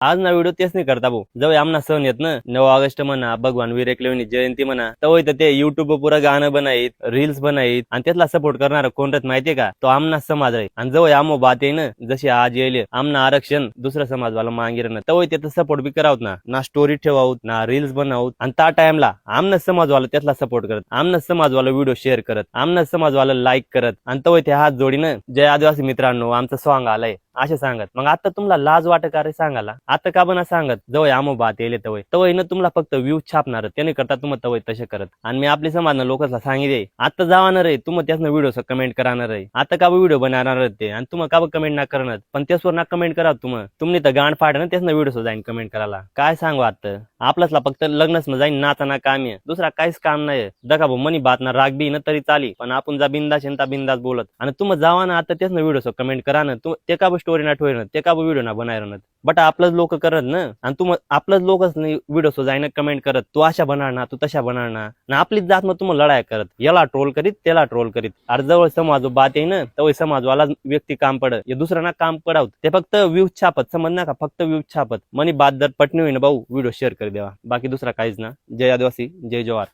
आज ना व्हिडिओ तेच नाही करता भाऊ. जवळ आमना सण येत ना 9 ऑगस्ट म्हणा, भगवान वीर एकलव्यानी जयंती म्हणा, तवय तर ते युट्यूब पुरं गाणं बनाईत, रील्स बनाईत आणि त्यातला सपोर्ट करणार कोण राहत माहितीये का? तो आमना समाज आहे. आणि जवळ आमो बात आहे ना, जशी आज येईल आमना आरक्षण दुसरा समाजवाला मागिर ना, तवय त्याचा सपोर्ट बी करावत ना स्टोरी ठेवावत ना रील्स बनावत. आणि त्या टाइमला आमना समाजवाला त्यातला सपोर्ट करत, आमना समाजवाला व्हिडिओ शेअर करत, आमना समाजवाला लाईक करत आणि तवय ते हात जोडीनं जय आदिवासी मित्रांनो आमचं सॉंग आलंय असे सांगत. मग आता तुम्हाला लाज वाटत का रे सांगायला? आता का बना सांगत जवळ आमो बात येले तवय ना तुम्हाला फक्त व्ह्यूज छापणार त्याने करता तुम्ही तवय तसे करत. आणि मी आपली समाजनं लोकांना सांगितले आता जाणार आहे तुम्ही त्यासनं व्हिडिओ कमेंट करणार आहे, आता का व्हिडिओ बनवणार ते आणि तुम्ही का कमेंट ना करणार, पण त्यासवर ना कमेंट करा तुम्ही तर गाण फाड ना त्यासनं व्हिडिओ जाईन कमेंट करायला. काय सांगू आता आपल्यासला फक्त लग्नच न जाईन नाचा ना काम आहे, दुसरा काहीच काम नाही. दका भाऊ मनी बात ना राग बी ना तरी चाली, पण आपण जा बिंदास बिंदास बोलत आणि तुम्ही जावा ना आता त्यासनं व्हिडिओ कमेंट करा ना, ते का स्टोरी ना ठेवणार ते का व्हिडिओ ना बनायला. बट आपलंच लोक करत ना आणि तू आपलंच लोकच नाही व्हिडिओ जाईन कमेंट करत तू अशा बनार ना तू तशा बनार ना आपलीच जात मग तुम्हाला लढाई करत, याला ट्रोल करीत त्याला ट्रोल करीत. अरे जवळ समाज बात आहे ना तवय समाजवाला व्यक्ती काम पडत, हे दुसरं ना काम पडावत. ते फक्त व्ह्यूज छापत समज ना का, फक्त व्ह्यूज छापत. मनी बात जर पटणी होईना भाऊ व्हिडिओ शेअर कर देवा, बाकी दुसरा काहीच ना. जय आदिवासी जय जवाहर.